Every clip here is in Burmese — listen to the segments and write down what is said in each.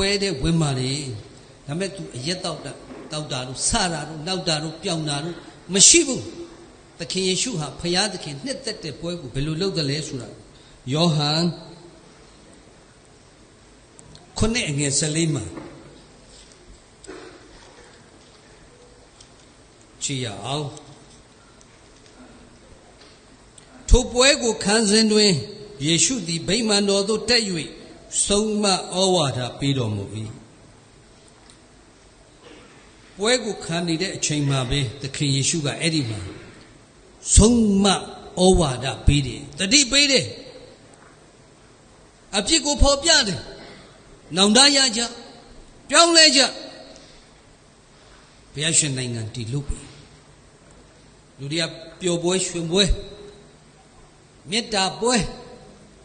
ပွဲတဲ့ဝင်မာလေဒါမဲ့သူအရက်တောက်တာလို့စတာလို့နောက်တာလို့ပြောင်းတာလို့မရှိဘူးသခင်ယေရှုဟာဖခင်သခင်နှစ်သက်တဲ့ပွဲကိုဘယ်လိုလုပ်တယ်လဲဆိုတာယောဟန်9:14မှာကြည့်ရအောင်ထိုပွဲကိုခံစဉ်တွင်ယေရှုသည်ဗိမာန်တော်သို့တက်၍ဆုံးမဩဝါဒပေးတော်မူ၏ပွဲကိုခံနေတဲ့အချိန်မှာပဲသခင်ယေရှုကအဲ့ဒီမှာဆုံးမဩဝါဒပေးတယ်တတိပေးတယ်အပြစ်ကိုဖော်ပြတယ်နောင်တရကြပြောင်းလဲကြဘုရားရှင်နိုင်ငံတည်လို့ပြီလူတွေကပျော်ပွဲရွှင်ပွဲမေတ္တာပွဲ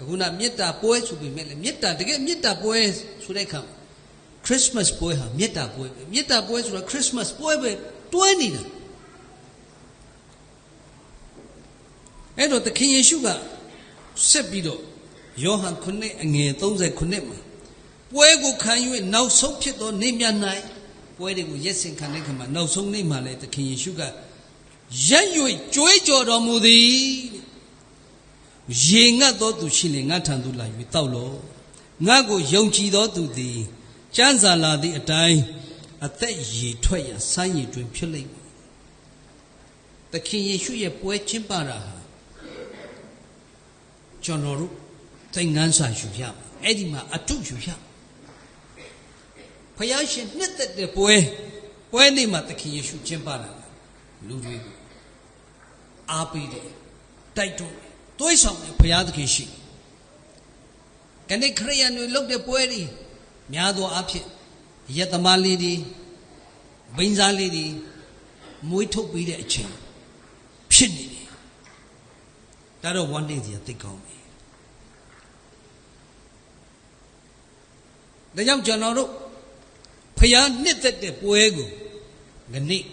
အခုနမေတ္တာပွဲဆိုပြီးမဲ့လေမေတ္တာတကယ်မေတ္တာပွဲဆိုတဲ့အခါခရစ်မတ်ပွဲဟာမေတ္တာပွဲပဲမေတ္တာပွဲဆိုတာခရစ်မတ်ပွဲပဲတွဲနေတာအဲ့တော့သခင်ယေရှုကဆက်ပြီးတော့ယောဟန်9:39မှာပွဲကိုခံ၍နောက်ဆုံးဖြစ်သောနေ့မြတ်၌ပွဲတွေကိုရက်စင်ခံတဲ့ခါမှာနောက်ဆုံးနေ့မှာလေသခင်ယေရှုကရက်၍ကြွေးကြော်တော်မူသည်ရေငတ်သောသူရှိလေငါထံသို့လာ၍တောက်လောငါကိုယုံကြည်သောသူသည်ကျမ်းစာလာသည့်အတိုင်းအသက်ရေထွက်ရဆိုင်းရည်တွင်ဖြစ်လိမ့်မယ်သခင်ယေရှုရဲ့ပွဲကျင်းပတာဟာကျွန်တော်တို့သင်္ကန်းစာယူရအဲ့ဒီမှာအတုယူရဖယားရှင်နှစ်သက်တဲ့ပွဲနေ့မှာသခင်ယေရှုကျင်းပတာလူတွေကိုအားပေးတယ်တိုက်တွန်းတွေးဆောင်တယ်ဘုရားသခင်ရှိကနေ့ခရိယန်တွေလုပ်တဲ့ပွဲတွေများသောအားဖြင့်ရက်သမားလေးတွေဘိန်းစားလေးတွေမွေးထုတ်ပြီးတဲ့အချိန်ဖြစ်နေတယ်ဒါတော့one day သိကောင်းပြီဒါကြောင့်ကျွန်တော်တို့ဖျားနှစ်သက်တဲ့ပွဲကိုဒီနေ့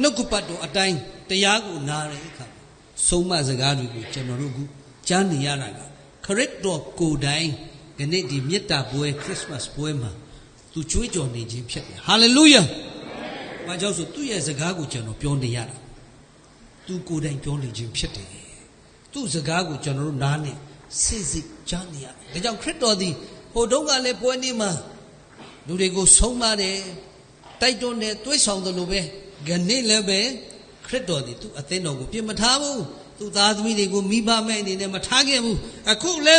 နှုတ်ကပတ်တော်အတိုင်းတရားကိုနားရတဲ့အခါဆုံးမစကားတွေကိုကျွန်တော်တို့ကကြားနေရတာကခရစ်တော်ကိုယ်တိုင်ဒီနေ့ဒီမေတ္တာပွဲခရစ်စမတ်ပွဲမှာသူကြွေးကြော်နေခြင်းဖြစ်တယ်ဟာလေလုယာ။ဘာကြောင့်ဆိုသူ့ရဲ့စကားကိုကျွန်တော်ပြောနေရတာသူကိုယ်တိုင်ပြောနေခြင်းဖြစ်တယ်သူ့စကားကိုကျွန်တော်တို့နားနဲ့စစ်ကြားနေရတယ်ဒါကြောင့်ခရစ်တော်သည်ဟိုတုန်းကလည်းပွဲနေ့မှာလူတွေကိုဆုံးမတယ်တိုက်တွန်းတယ်တွေးဆောင်တယ်လို့ပဲခဏလည်းပဲခရစ်တော်သည်သူအသင်းတော်ကိုပြင်မထားဘူးသူသားသမီးတွေကိုမိဘမဲ့အနေနဲ့မထားခဲ့ဘူးအခုလည်း